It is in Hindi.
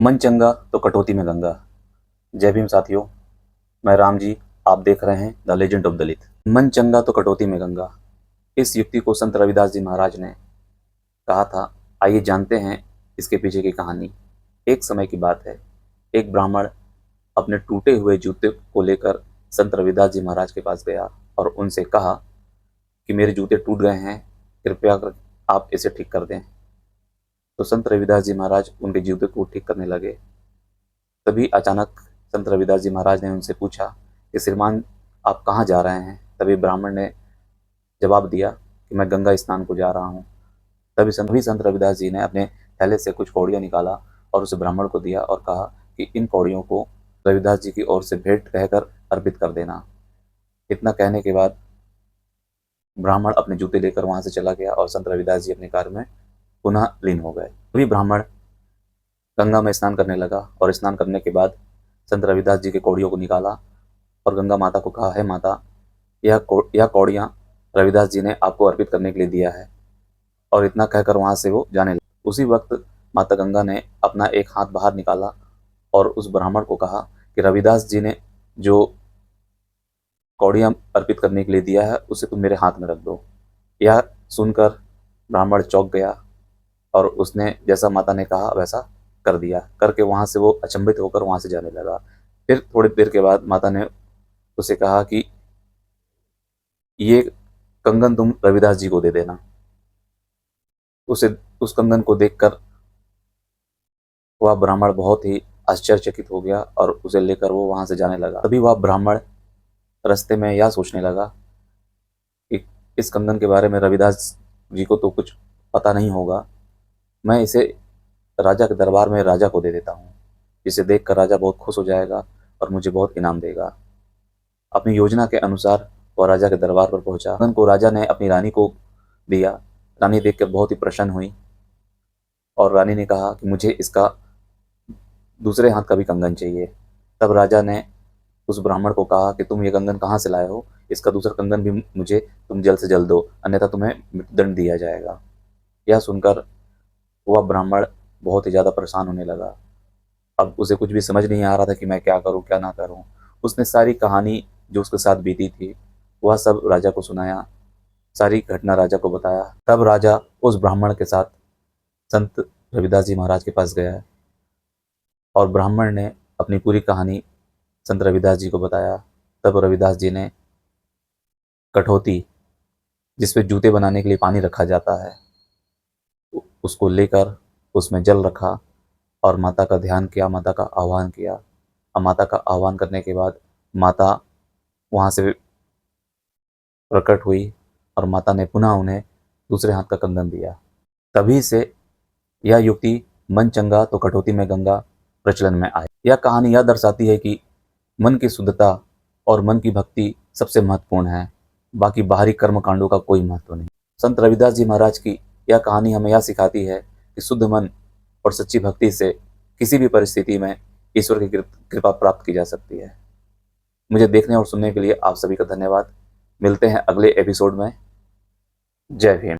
मन चंगा तो कटौती में गंगा। जय भीम साथियों, मैं राम जी। आप देख रहे हैं द लेजेंड ऑफ दलित। मन चंगा तो कटौती में गंगा, इस युक्ति को संत रविदास जी महाराज ने कहा था। आइए जानते हैं इसके पीछे की कहानी। एक समय की बात है, एक ब्राह्मण अपने टूटे हुए जूते को लेकर संत रविदास जी महाराज के पास गया और उनसे कहा कि मेरे जूते टूट गए हैं, कृपया कर आप इसे ठीक कर दें। तो संत रविदास जी महाराज उनके जूते को ठीक करने लगे। तभी अचानक संत रविदास जी महाराज ने उनसे पूछा कि श्रीमान, आप कहाँ जा रहे हैं? तभी ब्राह्मण ने जवाब दिया कि मैं गंगा स्नान को जा रहा हूँ। तभी संत रविदास जी ने अपने थैले से कुछ कौड़ियाँ निकाला और उसे ब्राह्मण को दिया और कहा कि इन कौड़ियों को रविदास जी की ओर से भेंट कहकर अर्पित कर देना। इतना कहने के बाद ब्राह्मण अपने जूते लेकर वहां से चला गया और संत रविदास जी अपने कार्य में पुनः लीन हो गए। तभी ब्राह्मण गंगा में स्नान करने लगा और स्नान करने के बाद संत रविदास जी के कौड़ियों को निकाला और गंगा माता को कहा, है माता, यह कौड़ियाँ रविदास जी ने आपको अर्पित करने के लिए दिया है। और इतना कहकर वहां से वो जाने लगा। उसी वक्त माता गंगा ने अपना एक हाथ बाहर निकाला और उस ब्राह्मण को कहा कि रविदास जी ने जो कौड़ियाँ अर्पित करने के लिए दिया है उसे तुम मेरे हाथ में रख दो। यह सुनकर ब्राह्मण चौंक गया और उसने जैसा माता ने कहा वैसा कर दिया। करके वहां से वो अचंभित होकर वहां से जाने लगा। फिर थोड़ी देर के बाद माता ने उसे कहा कि ये कंगन तुम रविदास जी को दे देना। उसे उस कंगन को देखकर वह ब्राह्मण बहुत ही आश्चर्यचकित हो गया और उसे लेकर वो वहां से जाने लगा। तभी वह ब्राह्मण रास्ते में यह सोचने लगा कि इस कंगन के बारे में रविदास जी को तो कुछ पता नहीं होगा, मैं इसे राजा के दरबार में राजा को दे देता हूँ, जिसे देखकर राजा बहुत खुश हो जाएगा और मुझे बहुत इनाम देगा। अपनी योजना के अनुसार वह राजा के दरबार पर पहुंचा। कंगन को राजा ने अपनी रानी को दिया। रानी देखकर बहुत ही प्रसन्न हुई और रानी ने कहा कि मुझे इसका दूसरे हाथ का भी कंगन चाहिए। तब राजा ने उस ब्राह्मण को कहा कि तुम ये कंगन कहाँ से लाए हो? इसका दूसरा कंगन भी मुझे तुम जल्द से जल्द दो, अन्यथा तुम्हें मृत्युदंड दिया जाएगा। यह सुनकर वह ब्राह्मण बहुत ही ज़्यादा परेशान होने लगा। अब उसे कुछ भी समझ नहीं आ रहा था कि मैं क्या करूं क्या ना करूं। उसने सारी कहानी जो उसके साथ बीती थी वह सब राजा को सुनाया, सारी घटना राजा को बताया। तब राजा उस ब्राह्मण के साथ संत रविदास जी महाराज के पास गया और ब्राह्मण ने अपनी पूरी कहानी संत रविदास जी को बताया। तब रविदास जी ने कठौती, जिसपे जूते बनाने के लिए पानी रखा जाता है, उसको लेकर उसमें जल रखा और माता का ध्यान किया, माता का आह्वान किया। और माता का आह्वान करने के बाद माता वहाँ से प्रकट हुई और माता ने पुनः उन्हें दूसरे हाथ का कंगन दिया। तभी से यह युक्ति मन चंगा तो कटौती में गंगा प्रचलन में आई। यह कहानी यह दर्शाती है कि मन की शुद्धता और मन की भक्ति सबसे महत्वपूर्ण है, बाकी बाहरी कर्म कांडों का कोई महत्व नहीं। संत रविदास जी महाराज की यह कहानी हमें यह सिखाती है कि शुद्ध मन और सच्ची भक्ति से किसी भी परिस्थिति में ईश्वर की कृपा प्राप्त की जा सकती है। मुझे देखने और सुनने के लिए आप सभी का धन्यवाद। मिलते हैं अगले एपिसोड में। जय भीम।